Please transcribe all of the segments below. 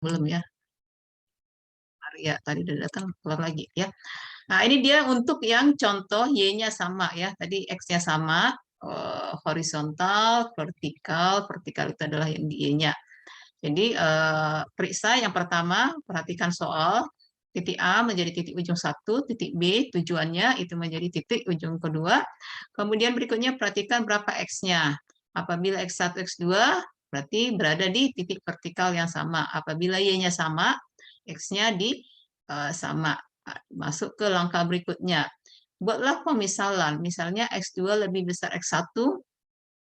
belum ya. Maria tadi udah datang, keluar lagi ya. Nah, ini dia untuk yang contoh Y-nya sama ya. Tadi X-nya sama, horizontal, vertikal. Vertikal itu adalah yang di Y-nya. Jadi, periksa yang pertama, perhatikan soal. Titik A menjadi titik ujung satu, titik B tujuannya itu menjadi titik ujung kedua. Kemudian berikutnya perhatikan berapa X-nya. Apabila X1, X2, berarti berada di titik vertikal yang sama. Apabila Y-nya sama, X-nya di sama. Masuk ke langkah berikutnya. Buatlah pemisalan. Misalnya X2 lebih besar X1.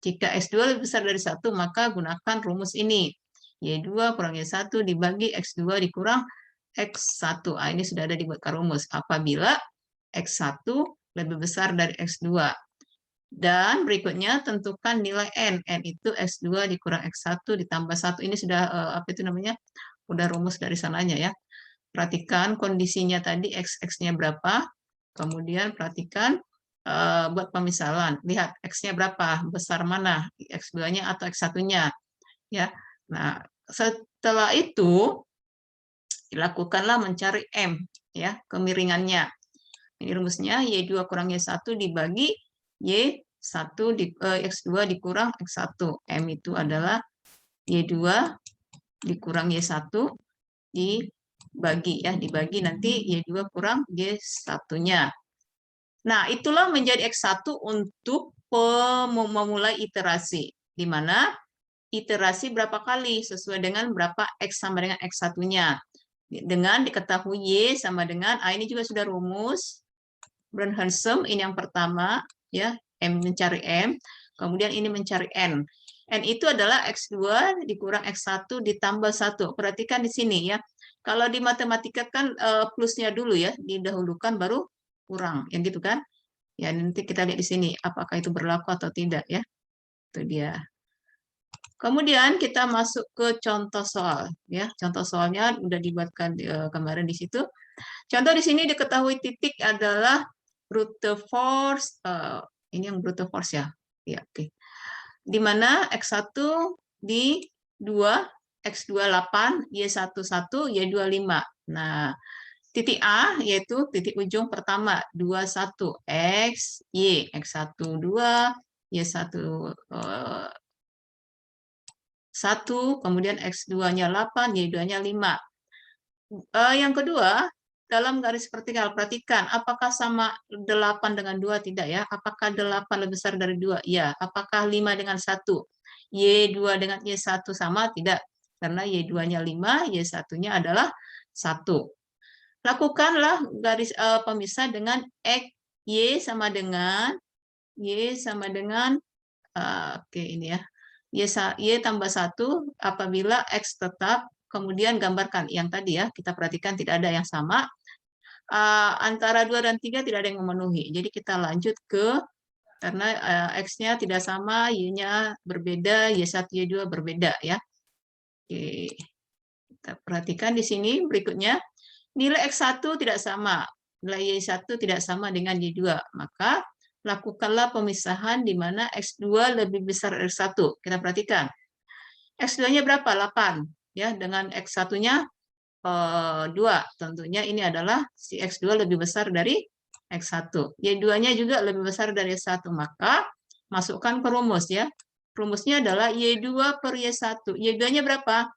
Jika X2 lebih besar dari 1, maka gunakan rumus ini. Y2 kurang Y1 dibagi X2 dikurang X1. Ini sudah ada dibuatkan rumus. Apabila X1 lebih besar dari X2. Dan berikutnya tentukan nilai N. N itu X2 dikurang X1 ditambah 1. Ini sudah apa itu namanya? Udah rumus dari sananya ya. Perhatikan kondisinya tadi X-nya berapa. Kemudian perhatikan buat pemisalan. Lihat X-nya berapa, besar mana, X2-nya atau X1-nya. Ya. Nah, setelah itu dilakukanlah mencari M, ya, kemiringannya. Ini rumusnya Y2 kurang Y1 dibagi Y1 X2 dikurang X1. M itu adalah Y2 dikurang Y1 dibagi ya, dibagi nanti Y2 kurang Y1-nya. Nah, itulah menjadi X1 untuk memulai iterasi, di mana iterasi berapa kali sesuai dengan berapa X sama dengan X1-nya. Dengan diketahui Y sama dengan, ini juga sudah rumus, Brown-Hensem, ini yang pertama, ya, M mencari M, kemudian ini mencari N. N itu adalah X2 dikurang X1 ditambah 1. Perhatikan di sini ya, kalau di matematika kan plusnya dulu ya, didahulukan baru kurang, yang gitu kan? Ya, nanti kita lihat di sini apakah itu berlaku atau tidak ya. Itu dia. Kemudian kita masuk ke contoh soal ya. Contoh soalnya udah dibuatkan kemarin di situ. Contoh di sini diketahui titik adalah brute force ini yang brute force ya. Ya, oke. Di mana X1 di 2, X2 8, Y1 1, Y2 5. Nah, titik A yaitu titik ujung pertama 21 X Y X1 2 Y1 1 kemudian X2-nya 8 Y2-nya 5. Yang kedua dalam garis vertikal perhatikan apakah sama 8 dengan 2 tidak ya? Apakah 8 lebih besar dari 2? Ya. Apakah 5 dengan 1? Y2 dengan Y1 sama? Tidak. Karena Y2-nya 5, Y1-nya adalah 1. Lakukanlah garis pemisah dengan X Y sama dengan oke ini ya. Y tambah 1 apabila X tetap, kemudian gambarkan yang tadi ya, kita perhatikan tidak ada yang sama. Antara 2 dan 3 tidak ada yang memenuhi. Jadi kita lanjut ke, karena X-nya tidak sama, Y-nya berbeda, Y1, Y2 berbeda ya. Oke. Kita perhatikan di sini berikutnya. Nilai X1 tidak sama, nilai Y1 tidak sama dengan Y2. Maka lakukanlah pemisahan di mana X2 lebih besar dari X1. Kita perhatikan. X2-nya berapa? 8. Ya, dengan X1-nya 2. Tentunya ini adalah si X2 lebih besar dari X1. Y2-nya juga lebih besar dari X1. Maka masukkan ke rumus ya. Rumusnya adalah Y2 per Y1. Y2-nya berapa?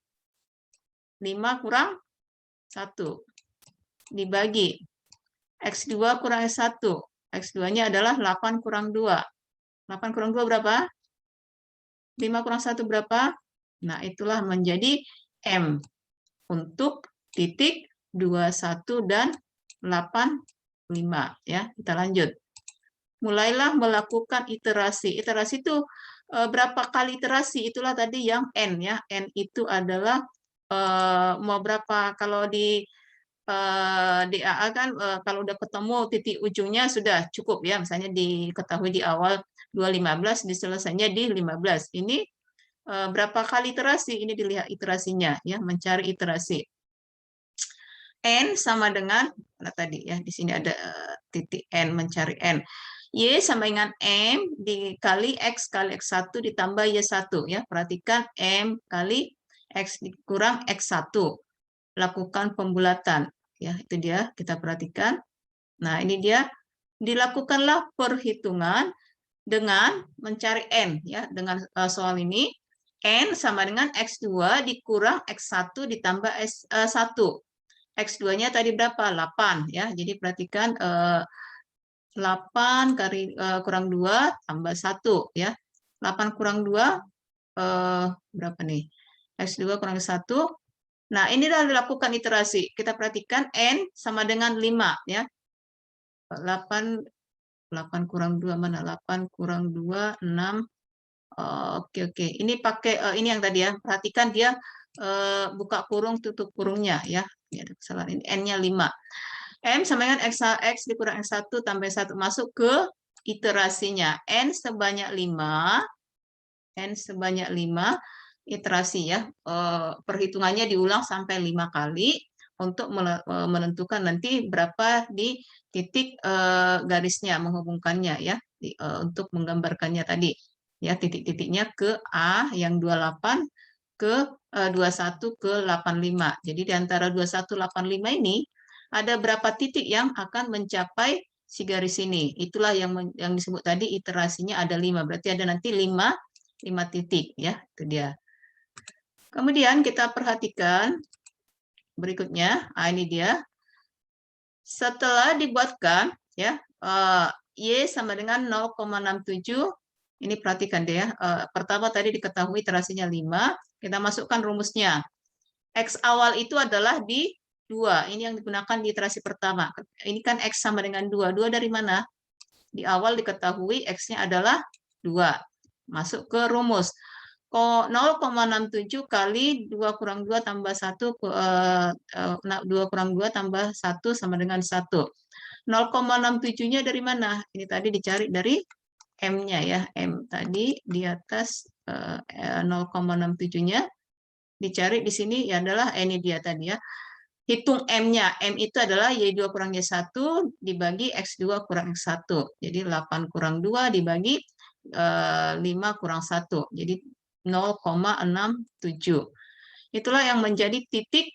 5 kurang 1. Dibagi X2 kurang X1. X2-nya adalah 8 kurang 2. 8 kurang 2 berapa? 5 kurang 1 berapa? Nah, itulah menjadi M untuk titik 21 dan 8, 5. Ya, kita lanjut. Mulailah melakukan iterasi. Iterasi itu berapa kali iterasi? Itulah tadi yang N ya. N itu adalah mau berapa? Kalau di DAA kan kalau udah ketemu titik ujungnya sudah cukup ya, misalnya diketahui di awal 215 diselesainya di 15. Ini berapa kali iterasi? Ini dilihat iterasinya ya, mencari iterasi. N sama dengan tadi ya, di sini ada titik N, mencari N. Y sama dengan M dikali X kali X1 ditambah Y1 ya. Perhatikan M kali X dikurang X1. lakukan pembulatan. Ya, itu dia, kita perhatikan. Nah, ini dia, dilakukanlah perhitungan dengan mencari N. Ya, dengan soal ini, N sama dengan X2 dikurang X1 ditambah S1. X2-nya tadi berapa? 8. Ya, jadi perhatikan 8 kurang 2 tambah 1. Ya, 8 kurang 2, berapa nih? X2 kurang 1. Nah, ini adalah dilakukan iterasi. Kita perhatikan N sama dengan 5. Ya. 8 kurang 2 mana? 8 kurang 2, 6. Oke, oke. Ini pakai ini yang tadi ya. Perhatikan dia buka kurung, tutup kurungnya. Ya. Ini ada kesalahan. Ini N-nya 5. M sama dengan X dikurang X1 tambah 1. Masuk ke iterasinya. N sebanyak 5. N sebanyak 5 iterasi ya. Perhitungannya diulang sampai 5 kali untuk menentukan nanti berapa di titik garisnya menghubungkannya ya, untuk menggambarkannya tadi. Ya, titik-titiknya ke A yang 28 ke 21 ke 85. Jadi di antara 21 85 ini ada berapa titik yang akan mencapai si garis ini. Itulah yang disebut tadi iterasinya ada 5. Berarti ada nanti 5 titik ya, itu dia. Kemudian kita perhatikan berikutnya, ini dia. Setelah dibuatkan ya, Y sama dengan 0,67. Ini perhatikan deh ya. Pertama tadi diketahui iterasinya 5, kita masukkan rumusnya. X awal itu adalah di 2. Ini yang digunakan di iterasi pertama. Ini kan X sama dengan 2. 2 dari mana? Di awal diketahui X-nya adalah 2. Masuk ke rumus. 0,67 kali 2 kurang 2 tambah 1, 2 kurang 2 tambah 1 sama dengan 1. 0,67-nya dari mana? Ini tadi dicari dari M-nya ya. M tadi di atas 0,67-nya dicari di sini ya adalah ini dia tadi ya. Hitung M-nya. M itu adalah Y2 kurang Y1 dibagi X2 kurang X1. Jadi 8 kurang 2 dibagi 5 kurang 1. Jadi 0,67. Itulah yang menjadi titik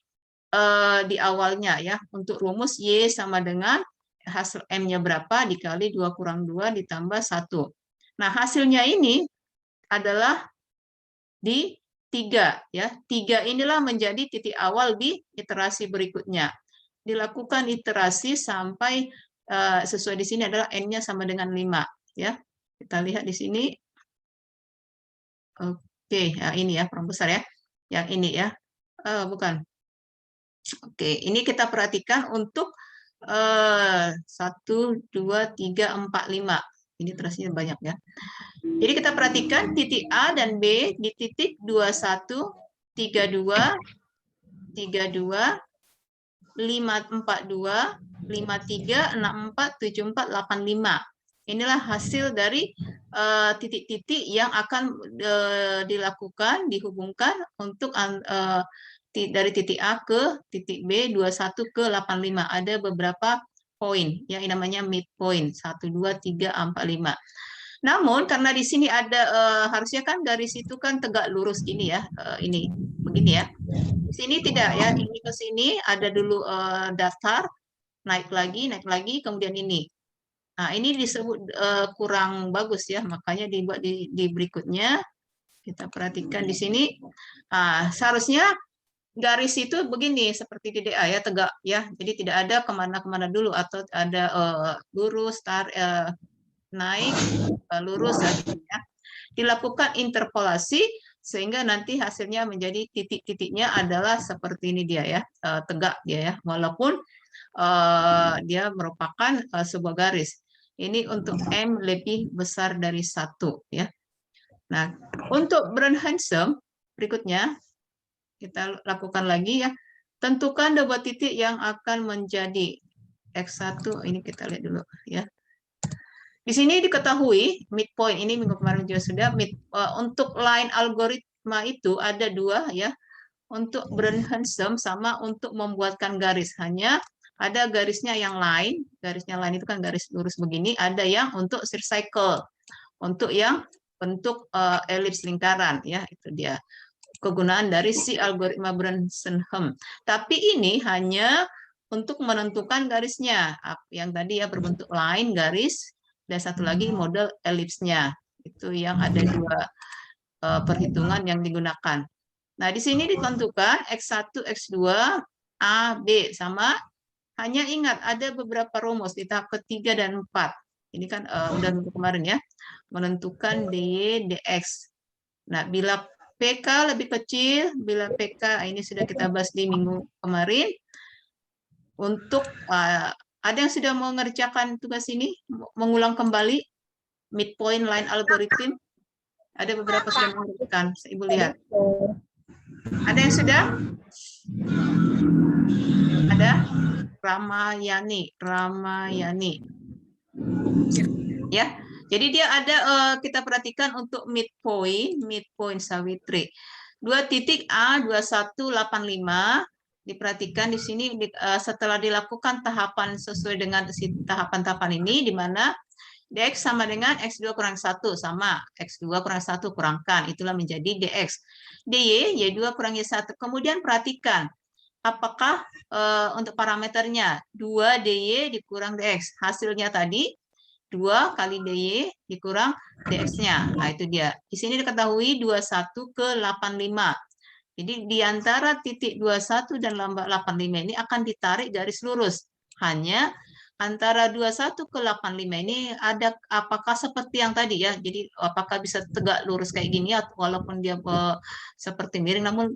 di awalnya ya. Untuk rumus Y sama dengan hasil M-nya berapa dikali 2 kurang 2 ditambah 1. Nah, hasilnya ini adalah di 3 ya. 3 inilah menjadi titik awal di iterasi berikutnya. Dilakukan iterasi sampai sesuai di sini adalah N-nya sama dengan 5 ya. Kita lihat di sini. Oke, ya ini ya perumus besar ya. Yang ini ya. Bukan. Oke, ini kita perhatikan untuk 1 2 3 4 5. Ini terusnya banyak ya. Jadi kita perhatikan titik A dan B di titik 21 32 32 542 53 64 74 85. Inilah hasil dari titik-titik yang akan dilakukan, dihubungkan untuk dari titik A ke titik B 21 ke 85. Ada beberapa poin yang namanya midpoint 1 2 3 4 5. Namun karena di sini ada harusnya kan garis itu kan tegak lurus gini ya, ini begini ya. Di sini tidak ya, ini ke sini ada dulu datar, naik lagi, kemudian ini. Nah, ini disebut kurang bagus ya, makanya dibuat di berikutnya. Kita perhatikan di sini. Nah, seharusnya garis itu begini, seperti di DA ya, tegak ya. Jadi tidak ada kemana-kemana dulu, atau ada lurus, naik, lurus ya. Dilakukan interpolasi sehingga nanti hasilnya menjadi titik-titiknya adalah seperti ini dia ya, tegak dia ya, walaupun dia merupakan sebuah garis. Ini untuk M lebih besar dari 1 ya. Nah, untuk Brand-Hansom berikutnya kita lakukan lagi ya. Tentukan dua titik yang akan menjadi X1, ini kita lihat dulu ya. Di sini diketahui midpoint, ini minggu kemarin juga sudah, untuk line algoritma itu ada 2 ya, untuk Brand-Hansom sama untuk membuatkan garis. Hanya ada garisnya yang lain, garisnya lain itu kan garis lurus begini, ada yang untuk circle, untuk yang bentuk elips lingkaran ya, itu dia. kegunaan dari si algoritma Brunson-Hem. Tapi ini hanya untuk menentukan garisnya, yang tadi ya berbentuk line garis, dan satu lagi model elipsnya. Itu yang ada dua perhitungan yang digunakan. Nah, di sini ditentukan X1, X2, A, B sama. Hanya ingat ada beberapa rumus di tahap ketiga dan 4. Ini kan udah kemarin ya, menentukan dy dx. Nah, bila PK lebih kecil, bila PK ini sudah kita bahas di minggu kemarin. Untuk ada yang sudah mengerjakan tugas ini, mengulang kembali midpoint line algorithm. Ada beberapa sudah mengerjakan, Ibu lihat. Ada yang sudah? Ada? Ramayani. Ya. Jadi dia ada kita perhatikan untuk midpoint Sawitri. 2 titik A2185 diperhatikan di sini setelah dilakukan tahapan sesuai dengan tahapan-tahapan ini, di mana dx sama dengan x2 kurang 1 sama x2 kurang 1 kurangkan, itulah menjadi dx. dy y2 kurang y1. Kemudian perhatikan apakah untuk parameternya 2 dy dikurang dx. Hasilnya tadi 2 kali dy dikurang dx-nya. Nah, itu dia. Di sini diketahui 21 ke 85. Jadi di antara titik 21 dan 85 ini akan ditarik garis lurus. Hanya antara 21 ke 85 ini ada apakah seperti yang tadi ya. Jadi apakah bisa tegak lurus kayak gini atau walaupun dia seperti miring namun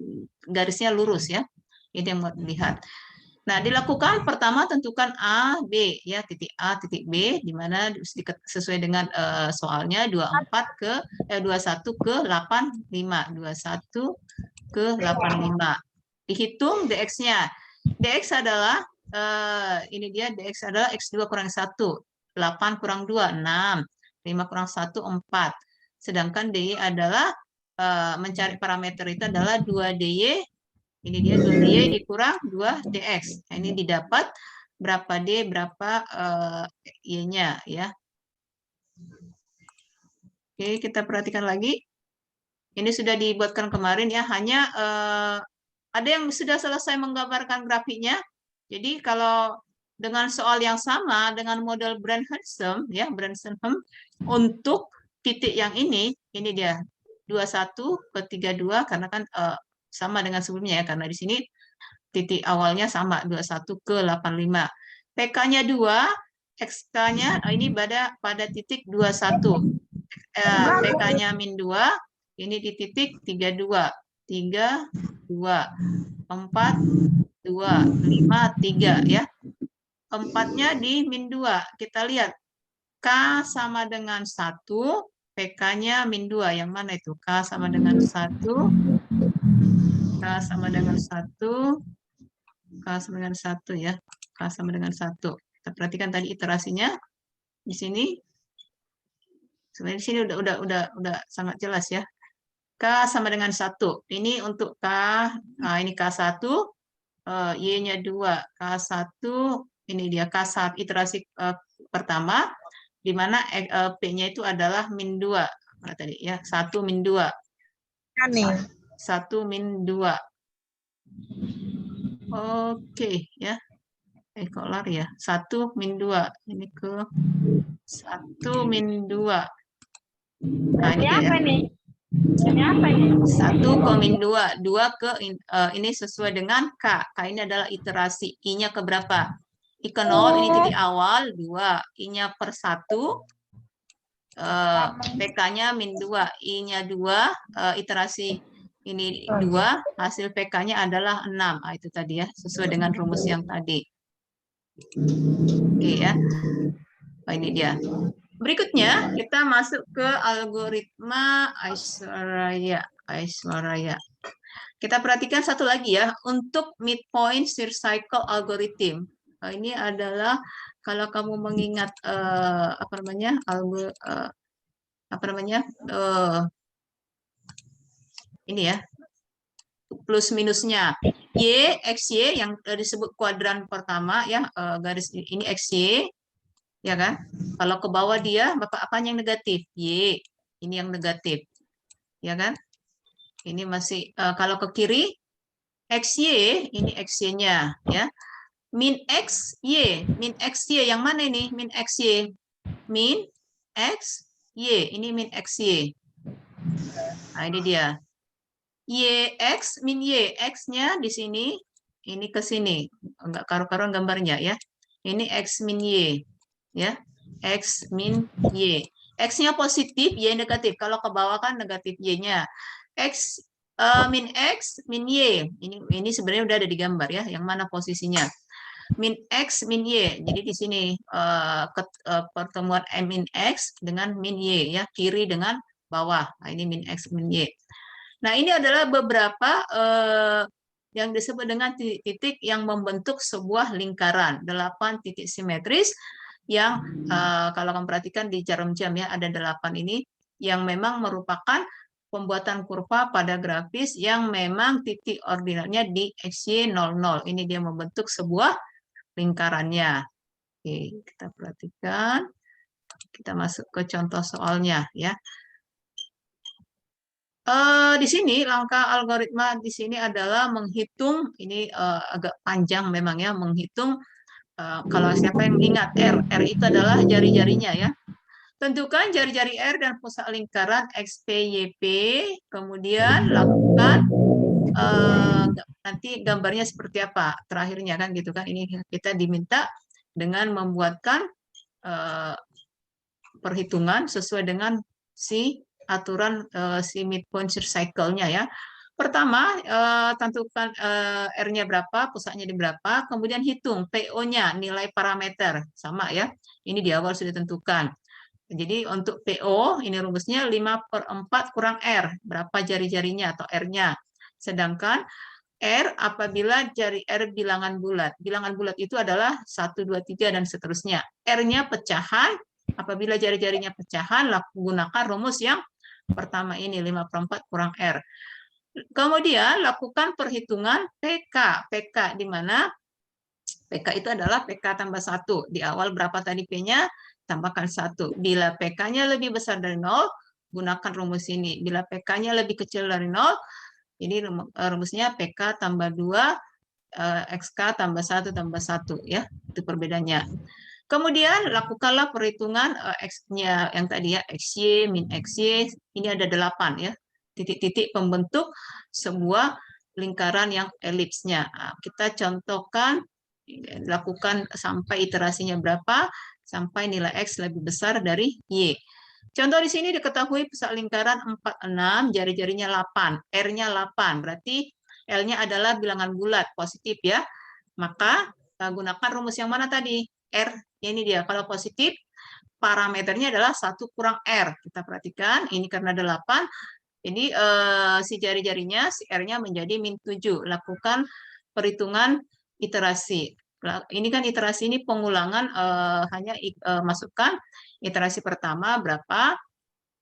garisnya lurus ya. Ini yang mau dilihat. Nah, dilakukan pertama tentukan A, B ya, titik A, titik B di mana sesuai dengan soalnya 21 ke 85, 21 ke 85. Dihitung dx-nya. Dx adalah ini dia dx adalah x2 kurang 1, 8 kurang 2, 6, 5 kurang 1, 4. Sedangkan dy adalah mencari parameter itu adalah 2 dy. Ini dia 2 dy dikurang 2 dx. Nah, ini didapat berapa d, berapa y-nya ya. Oke, kita perhatikan lagi. Ini sudah dibuatkan kemarin ya, hanya ada yang sudah selesai menggambarkan grafiknya. Jadi kalau dengan soal yang sama dengan model Brunson ya, Brunson-Hem untuk titik yang ini dia 21 ke 32 karena kan sama dengan sebelumnya ya, karena di sini titik awalnya sama 21 ke 85. PK-nya 2, XK-nya ini pada titik 21. PK-nya min 2 ini di titik 32. 3, 2, 4, 2, 5, 3 ya. 4-nya di min 2. Kita lihat K sama dengan 1, PK-nya min 2. Yang mana itu? K sama dengan 1, K sama dengan 1, K sama dengan 1 ya. K sama dengan 1. Kita perhatikan tadi iterasinya di sini. Sebenarnya di sini udah sangat jelas ya. K sama dengan 1. Ini untuk K, ini K1, Y-nya 2. K1, ini dia K1 iterasi pertama, di mana P-nya itu adalah min 2. Mana tadi ya? 1 min 2. 1 min 2. Oke ya. Kok lari ya? 1 min 2. Ini ke 1 min 2. Nah, ini dia ya. Ini apa ini? 1 ke min 2. 2 ke ini sesuai dengan K. K ini adalah iterasi. I-nya ke berapa? I ke 0, ini titik awal, 2. I-nya per 1. PK-nya min 2. I-nya 2. Iterasi ini 2. Hasil PK-nya adalah 6. Nah, itu tadi ya. Sesuai dengan rumus yang tadi. Oke ya. Oh, ini dia. Berikutnya kita masuk ke algoritma Aishwarya. Kita perhatikan satu lagi ya, untuk midpoint search cycle algorithm. Ini adalah kalau kamu mengingat ini ya, plus minusnya. Y, XY yang disebut kuadran pertama ya, garis ini XY ya kan? Kalau ke bawah dia apanya yang negatif? Y. Ini yang negatif. Ya kan? Ini masih kalau ke kiri XY, ini XY-nya ya. Min XY, min XY yang mana ini? Min XY. Min XY, ini min XY. Nah, ini dia. YX min Y, X-nya di sini, ini ke sini. Enggak karu-karuan gambarnya ya. Ini X min Y. Ya. X min Y. X-nya positif, Y negatif. Kalau ke bawah kan negatif Y-nya. X min X min Y. Ini sebenarnya udah ada di gambar ya. Yang mana posisinya? Min X min Y. Jadi di sini pertemuan M min X dengan min Y ya. Kiri dengan bawah. Nah, ini min X min Y. Nah, ini adalah beberapa yang disebut dengan titik-titik yang membentuk sebuah lingkaran. 8 titik simetris yang kalau kamu perhatikan di jarum jam ya, ada 8 ini yang memang merupakan pembuatan kurva pada grafis yang memang titik ordinatnya di XY 00. Ini dia membentuk sebuah lingkarannya. Oke, kita perhatikan. Kita masuk ke contoh soalnya ya. Di sini langkah algoritma di sini adalah menghitung, ini agak panjang memang ya, menghitung kalau siapa yang ingat R itu adalah jari-jarinya ya. Tentukan jari-jari R dan pusat lingkaran XPYP, kemudian lakukan nanti gambarnya seperti apa terakhirnya kan gitu kan. Ini kita diminta dengan membuatkan perhitungan sesuai dengan si aturan si midpoint cycle-nya ya. Pertama, tentukan R-nya berapa, pusatnya di berapa, kemudian hitung PO-nya, nilai parameter, sama ya. Ini di awal sudah ditentukan. Jadi untuk PO, ini rumusnya 5/4 kurang R, berapa jari-jarinya atau R-nya. Sedangkan R apabila jari R bilangan bulat. Bilangan bulat itu adalah 1, 2, 3, dan seterusnya. R-nya pecahan, apabila jari-jarinya pecahan, gunakan rumus yang pertama ini, 5/4 kurang R. Kemudian lakukan perhitungan PK. PK di mana PK itu adalah PK tambah 1. Di awal berapa tadi P-nya? Tambahkan 1. Bila PK-nya lebih besar dari 0, gunakan rumus ini. Bila PK-nya lebih kecil dari 0, ini rumusnya PK tambah 2, XK tambah 1 tambah 1. Ya, itu perbedaannya. Kemudian lakukanlah perhitungan X-nya yang tadi ya, XY, min XY. Ini ada 8 ya. Titik-titik pembentuk sebuah lingkaran yang elipsnya. Nah, kita contohkan, lakukan sampai iterasinya berapa, sampai nilai X lebih besar dari Y. Contoh di sini diketahui pusat lingkaran 46, jari-jarinya 8, R-nya 8, berarti L-nya adalah bilangan bulat, positif ya. Maka gunakan rumus yang mana tadi? R, ini dia. Kalau positif, parameternya adalah 1 kurang R. Kita perhatikan, ini karena 8, ini si jari-jarinya, si R-nya menjadi min 7. Lakukan perhitungan iterasi. Ini kan iterasi ini pengulangan, hanya masukkan iterasi pertama berapa,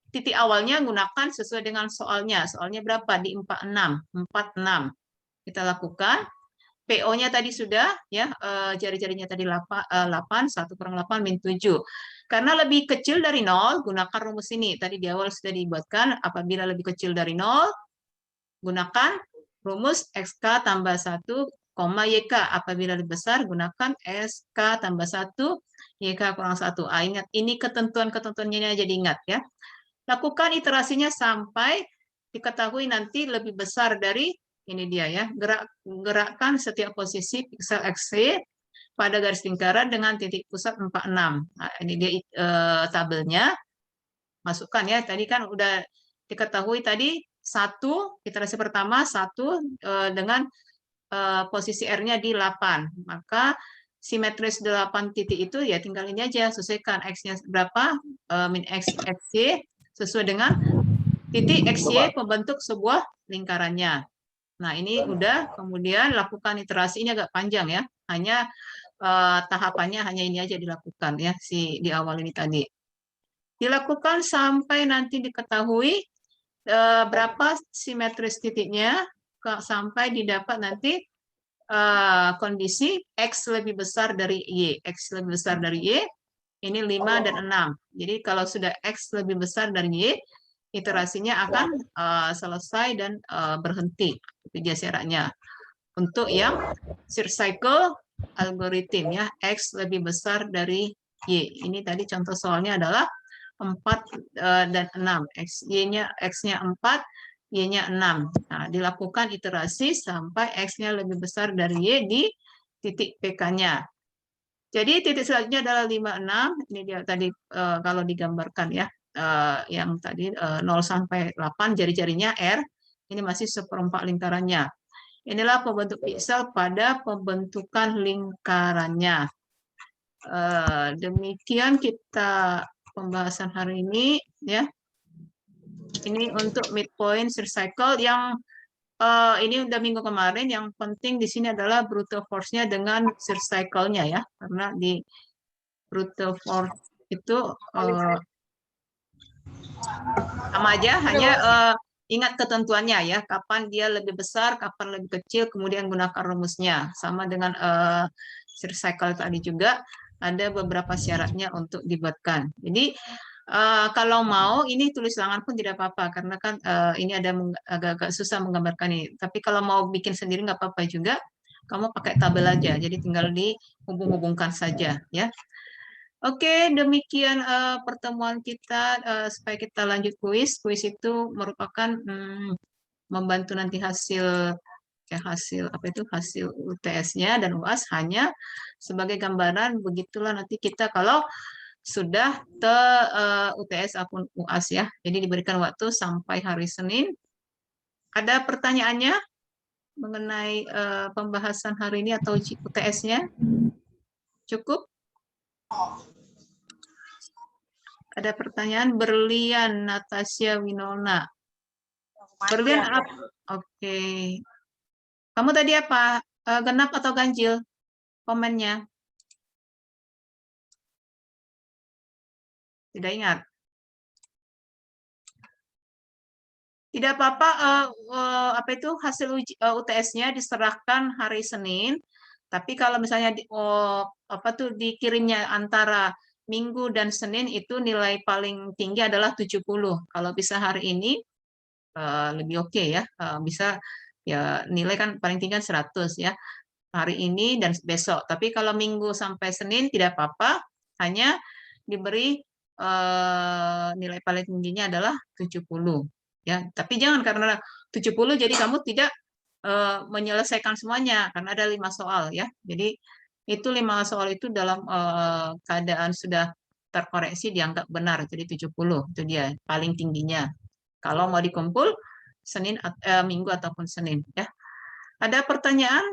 titik awalnya gunakan sesuai dengan soalnya. Soalnya berapa? Di 46. 46. Kita lakukan. PO-nya tadi sudah, ya jari-jarinya tadi 8, 1 kurang 8, min 7. Karena lebih kecil dari 0, gunakan rumus ini. Tadi di awal sudah dibuatkan, apabila lebih kecil dari 0, gunakan rumus XK tambah 1, YK. Apabila lebih besar, gunakan SK tambah 1, YK kurang 1. Ingat, ini ketentuan-ketentuannya jadi ingat ya. Lakukan iterasinya sampai diketahui nanti lebih besar dari ini dia ya. Gerakkan setiap posisi piksel XY pada garis lingkaran dengan titik pusat 46. Nah, ini dia tabelnya. Masukkan ya. Tadi kan udah diketahui tadi 1, iterasi pertama 1 dengan posisi R-nya di 8. Maka simetris 8 titik itu ya tinggal ini aja, sesuaikan X-nya berapa, min X, XY, sesuai dengan titik XY pembentuk sebuah lingkarannya. Nah, ini udah, kemudian lakukan iterasi, ini agak panjang ya, hanya tahapannya hanya ini aja dilakukan ya, di awal ini tadi. Dilakukan sampai nanti diketahui berapa simetris titiknya, sampai didapat nanti kondisi X lebih besar dari Y. X lebih besar dari Y, ini 5 dan 6. Jadi kalau sudah X lebih besar dari Y, iterasinya akan selesai dan berhenti. Itu dia syaratnya. Untuk yang search cycle algorithm ya, X lebih besar dari Y. Ini tadi contoh soalnya adalah 4 dan 6. X-nya 4, Y-nya 6. Nah, dilakukan iterasi sampai X-nya lebih besar dari Y di titik PK-nya. Jadi titik selanjutnya adalah 5, 6. Ini dia tadi kalau digambarkan ya. Yang tadi 0 sampai 8 jari-jarinya R. Ini masih seperempat lingkarannya. Inilah pembentuk piksel pada pembentukan lingkarannya. Demikian kita pembahasan hari ini ya. Ini untuk midpoint search cycle yang ini udah minggu kemarin. Yang penting di sini adalah brute force-nya dengan search cycle-nya ya. Karena di brute force itu sama aja, hanya ingat ketentuannya ya, kapan dia lebih besar, kapan lebih kecil, kemudian gunakan rumusnya. Sama dengan search cycle tadi juga, ada beberapa syaratnya untuk dibuatkan. Jadi kalau mau ini tulis tangan pun tidak apa-apa, karena kan ini ada agak-agak susah menggambarkan ini. Tapi kalau mau bikin sendiri nggak apa-apa juga, kamu pakai tabel aja, jadi tinggal dihubung-hubungkan saja ya. Oke, demikian pertemuan kita supaya kita lanjut kuis. Kuis itu merupakan membantu nanti hasil apa itu hasil UTS-nya dan UAS hanya sebagai gambaran. Begitulah nanti kita kalau sudah UTS akun UAS ya. Jadi diberikan waktu sampai hari Senin. Ada pertanyaannya mengenai pembahasan hari ini atau UTS-nya? Cukup? Ada pertanyaan, Berlian Natasha Winona. Berlian apa? Oke. Kamu tadi apa? Genap atau ganjil? Komennya. Tidak ingat. Tidak apa-apa, apa itu hasil UTS-nya diserahkan hari Senin. Tapi kalau misalnya apa tuh dikirimnya antara Minggu dan Senin itu nilai paling tinggi adalah 70. Kalau bisa hari ini lebih oke ya. Bisa ya nilai kan paling tinggi kan 100 ya. Hari ini dan besok. Tapi kalau Minggu sampai Senin tidak apa-apa, hanya diberi nilai paling tingginya adalah 70. Ya, tapi jangan karena 70 jadi kamu tidak menyelesaikan semuanya karena ada 5 soal ya. Jadi itu 5 soal itu dalam keadaan sudah terkoreksi dianggap benar. Jadi 70 itu dia paling tingginya. Kalau mau dikumpul Senin Minggu ataupun Senin ya. Ada pertanyaan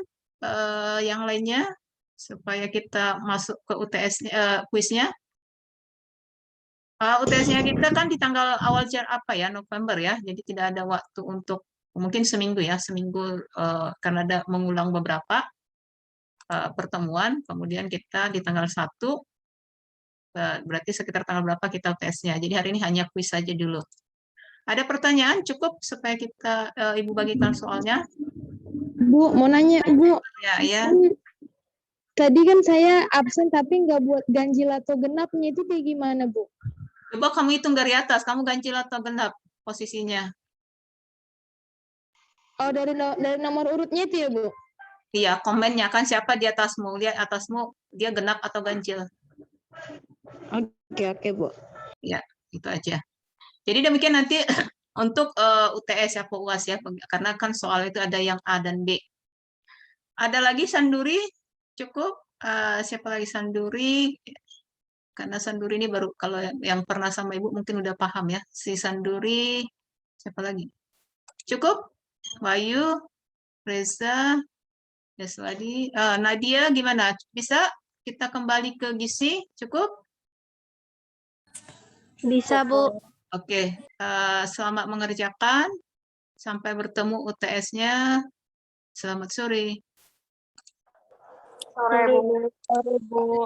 yang lainnya supaya kita masuk ke UTS kuisnya? UTS-nya kita kan di tanggal awal apa ya, November ya, jadi tidak ada waktu untuk mungkin seminggu ya, seminggu karena ada mengulang beberapa pertemuan, kemudian kita di tanggal 1, berarti sekitar tanggal berapa kita UTS-nya. Jadi hari ini hanya kuis saja dulu. Ada pertanyaan cukup supaya kita Ibu bagikan soalnya? Bu, mau nanya Bu. Ya. Tadi kan saya absen tapi nggak buat ganjil atau genapnya, itu kayak gimana Bu? Coba kamu hitung dari atas, kamu ganjil atau genap posisinya? Oh, dari nomor urutnya itu ya Bu? Iya, komennya kan siapa di atasmu, lihat atasmu dia genap atau ganjil. Oke Bu. Ya, itu aja. Jadi demikian nanti untuk UTS ya, UAS ya, karena kan soal itu ada yang A dan B. Ada lagi Sanduri? Cukup? Siapa lagi Sanduri? Karena Sanduri ini baru, kalau yang pernah sama Ibu mungkin udah paham ya. Si Sanduri, siapa lagi? Cukup? Wahyu, Reza, Deswadi, Nadia gimana? Bisa kita kembali ke Gizi? Cukup? Bisa, Bu. Oke, selamat mengerjakan. Sampai bertemu UTS-nya. Selamat sore. Sore, Bu.